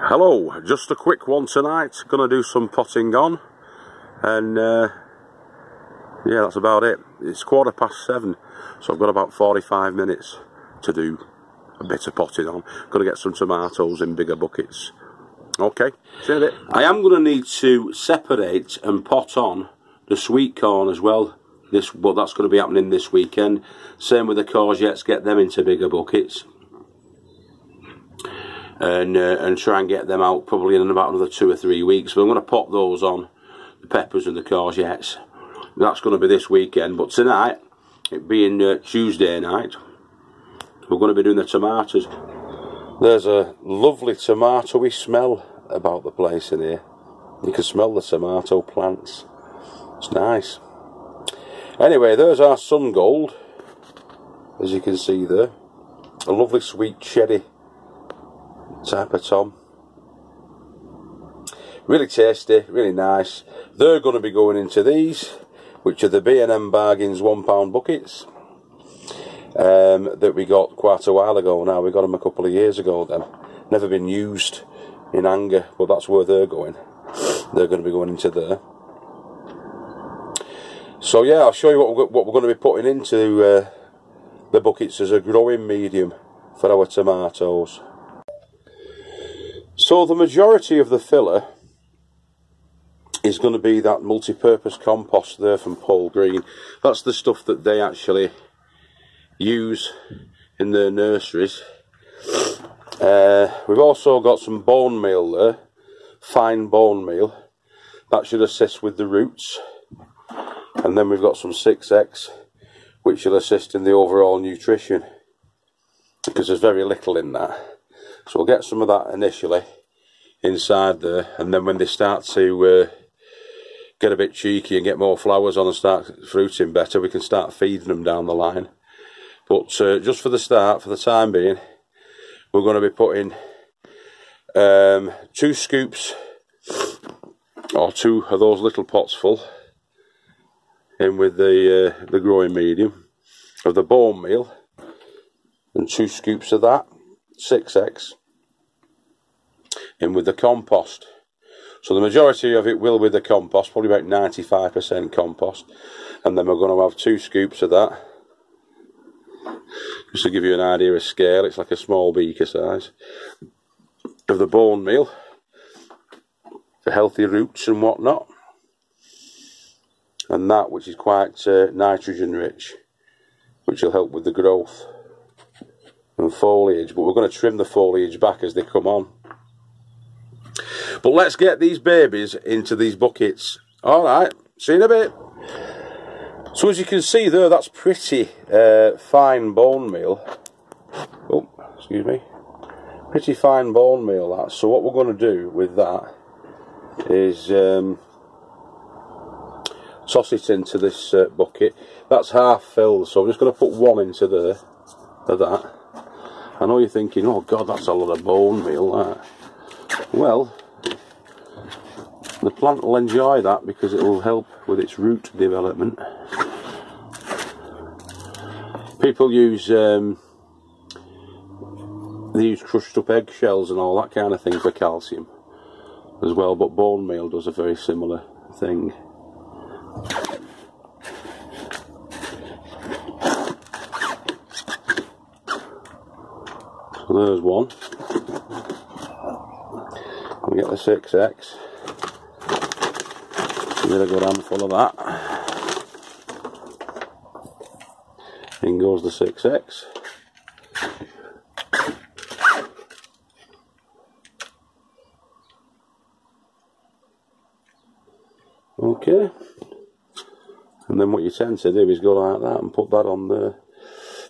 Hello, just a quick one tonight. Gonna do some potting on, and yeah, that's about it. It's 7:15, so I've got about 45 minutes to do a bit of potting on. Gotta get some tomatoes in bigger buckets. Okay, see you in a bit. I am gonna need to separate and pot on the sweet corn as well. But that's going to be happening this weekend. Same with the courgettes. Get them into bigger buckets. And try and get them out probably in about another 2 or 3 weeks. But I'm going to pop those on, the peppers and the courgettes. That's going to be this weekend. But tonight, it being Tuesday night, we're going to be doing the tomatoes. There's a lovely tomatoey smell about the place in here. You can smell the tomato plants. It's nice. Anyway, there's our sun gold, as you can see there. A lovely sweet cherry type of tom. Really tasty, really nice. They're going to be going into these, which are the B&M Bargains £1 buckets that we got quite a while ago now. We got them a couple of years ago then. Never been used in anger, but that's where they're going. They're going to be going into there. So yeah, I'll show you what we're going to be putting into the buckets as a growing medium for our tomatoes. So the majority of the filler is going to be that multi-purpose compost there from Paul Green. That's the stuff that they actually use in their nurseries. We've also got some bone meal there, fine bone meal. That should assist with the roots. And then we've got some 6X, which will assist in the overall nutrition, because there's very little in that. So we'll get some of that initially inside there, and then when they start to get a bit cheeky and get more flowers on and start fruiting better, we can start feeding them down the line. But just for the start, for the time being, we're going to be putting 2 scoops, or 2 of those little pots full, in with the growing medium of the bone meal, and 2 scoops of that 6X in with the compost. So the majority of it will be the compost, probably about 95% compost, and then we're going to have 2 scoops of that. Just to give you an idea of scale, it's like a small beaker size of the bone meal for healthy roots and whatnot. And that, which is quite nitrogen rich, which will help with the growth and foliage. But we're going to trim the foliage back as they come on. But let's get these babies into these buckets. Alright, see you in a bit. So as you can see there, that's pretty fine bone meal. Oh, excuse me. Pretty fine bone meal, that. So what we're going to do with that is toss it into this bucket. That's half filled, so I'm just going to put 1 into there of that. I know you're thinking, oh god, that's a lot of bone meal, that. Well, the plant will enjoy that because it will help with its root development. People use they use crushed up eggshells and all that kind of thing for calcium as well, but bone meal does a very similar thing. So there's 1. We get the 6X. Get a good handful of that. In goes the 6X. Okay. And then what you tend to do is go like that and put that on there.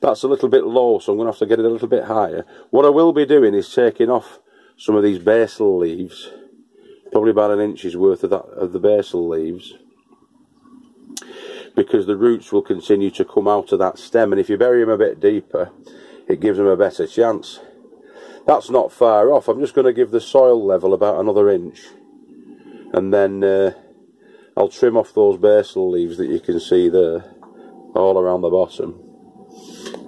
That's a little bit low, so I'm going to have to get it a little bit higher. What I will be doing is taking off some of these basil leaves, probably about 1 inch's worth of the basil leaves, because the roots will continue to come out of that stem, and if you bury them a bit deeper, it gives them a better chance. That's not far off. I'm just going to give the soil level about another 1 inch, and then I'll trim off those basil leaves that you can see there, all around the bottom,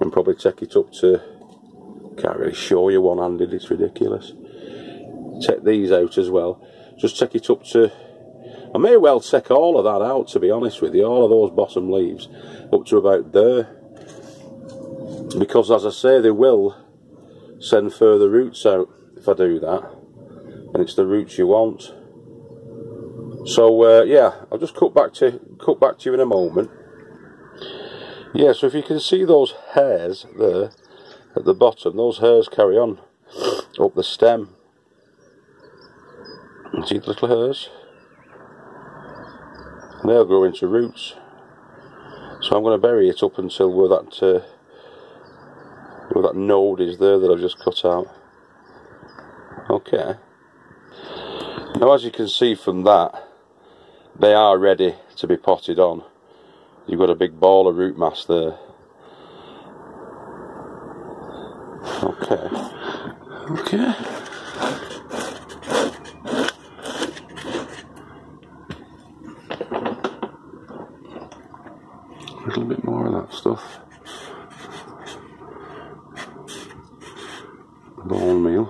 and probably take it up to, can't really show you one-handed, it's ridiculous, take these out as well. Just take it up to, I may well take all of that out, to be honest with you, all of those bottom leaves up to about there, because as I say, they will send further roots out if I do that, and it's the roots you want. So yeah, I'll just cut back to you in a moment. Yeah, so if you can see those hairs there at the bottom, those hairs carry on up the stem. See the little hairs? And they'll grow into roots. So I'm going to bury it up until where that node is there that I've just cut out. Okay. Now, as you can see from that, they are ready to be potted on. You've got a big ball of root mass there. Okay. Okay. A little bit more of that stuff. Bone meal.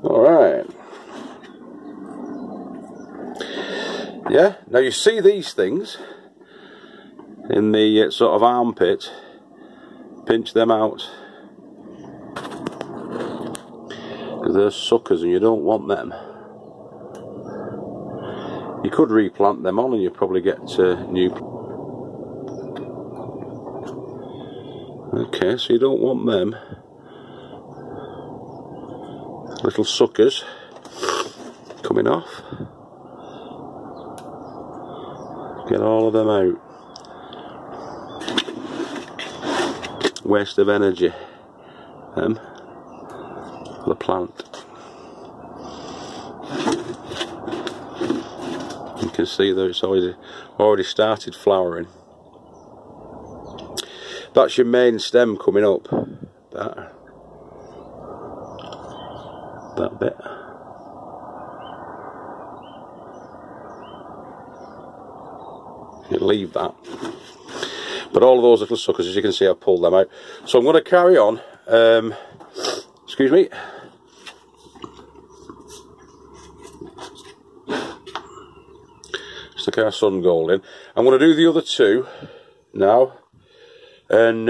Alright. Yeah, now you see these things in the sort of armpit. Pinch them out, because they're suckers and you don't want them. You could replant them on and you'd probably get new. Okay, so you don't want them. Little suckers coming off. Get all of them out. Waste of energy. The plant. You can see that it's already started flowering. That's your main stem coming up. That bit. You leave that. But all of those little suckers, as you can see, I've pulled them out. So I'm going to carry on. Excuse me. Stick our sun gold in. I'm going to do the other two now, and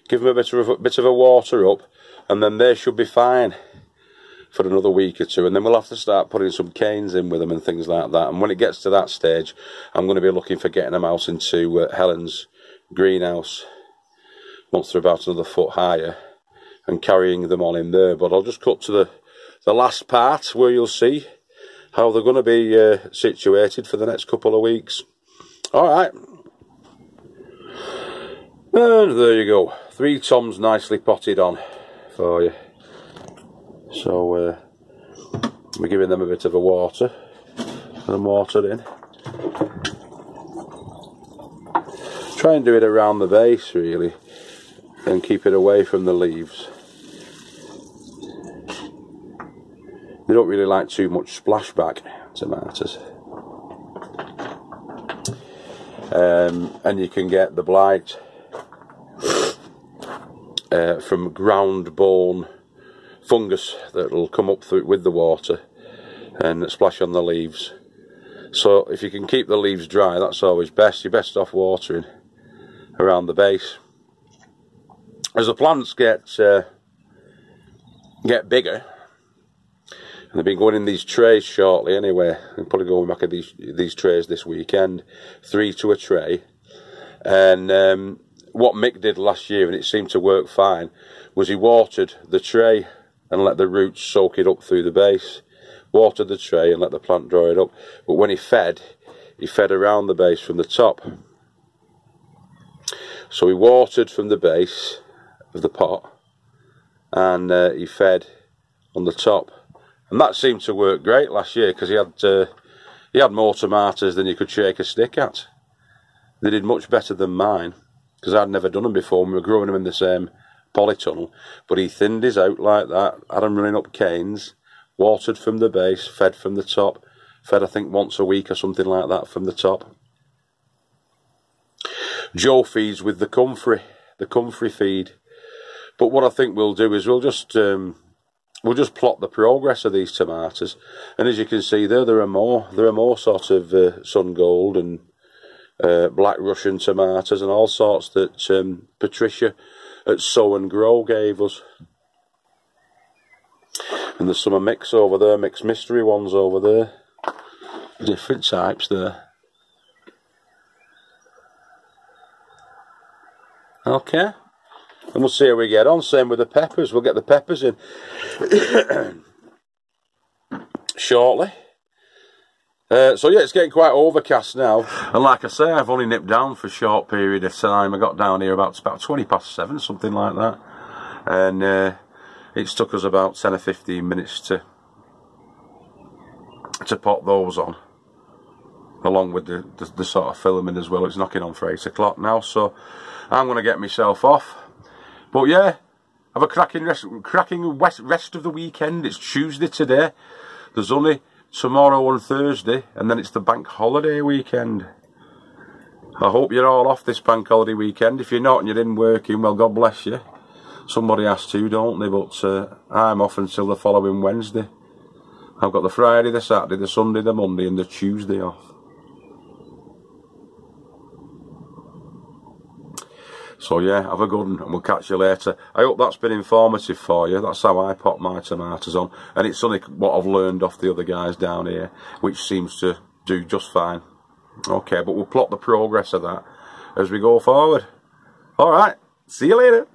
give them a bit of a water up, and then they should be fine for another week or two, and then we'll have to start putting some canes in with them and things like that. And when it gets to that stage, I'm going to be looking for getting them out into Helen's greenhouse once they're about another foot higher, and carrying them on in there. But I'll just cut to the last part where you'll see how they're going to be situated for the next couple of weeks. Alright, and there you go, 3 toms nicely potted on for you. So we're giving them a bit of a water, and water in. Try and do it around the base really, and keep it away from the leaves. They don't really like too much splashback, tomatoes. And you can get the blight from ground-borne fungus that will come up through with the water and splash on the leaves. So if you can keep the leaves dry, that's always best. You're best off watering around the base. As the plants get bigger, and they've been going in these trays shortly anyway, I'm probably going back at these trays this weekend, 3 to a tray. And what Mick did last year, and it seemed to work fine, was he watered the tray and let the roots soak it up through the base. Watered the tray and let the plant draw it up. But when he fed around the base from the top. So he watered from the base of the pot, and he fed on the top, and that seemed to work great last year because he had more tomatoes than you could shake a stick at. They did much better than mine because I'd never done them before. We were growing them in the same polytunnel, but he thinned his out like that, had them running up canes, watered from the base, fed from the top, fed I think once a week or something like that from the top. Joe feeds with the comfrey feed. But what I think we'll do is we'll just plot the progress of these tomatoes, and as you can see there are more sort of sun gold and black Russian tomatoes and all sorts that Patricia at Sow and Grow gave us. And there's some mix over there, mixed mystery ones over there, different types there. Okay, and we'll see how we get on. Same with the peppers. We'll get the peppers in shortly. So yeah, it's getting quite overcast now, and like I say, I've only nipped down for a short period of time. I got down here about 20 past 7, something like that, and it's took us about 10 or 15 minutes to pot those on, along with the sort of filming as well. It's knocking on for 8 o'clock now, so I'm going to get myself off. But yeah, have a cracking rest of the weekend. It's Tuesday today. There's only tomorrow and Thursday, and then it's the bank holiday weekend. I hope you're all off this bank holiday weekend. If you're not and you're in working, well, God bless you. Somebody has to, don't they? But I'm off until the following Wednesday. I've got the Friday, the Saturday, the Sunday, the Monday and the Tuesday off. So yeah, have a good one, and we'll catch you later. I hope that's been informative for you. That's how I pop my tomatoes on, and it's only what I've learned off the other guys down here, which seems to do just fine. Okay, but we'll plot the progress of that as we go forward. Alright, see you later.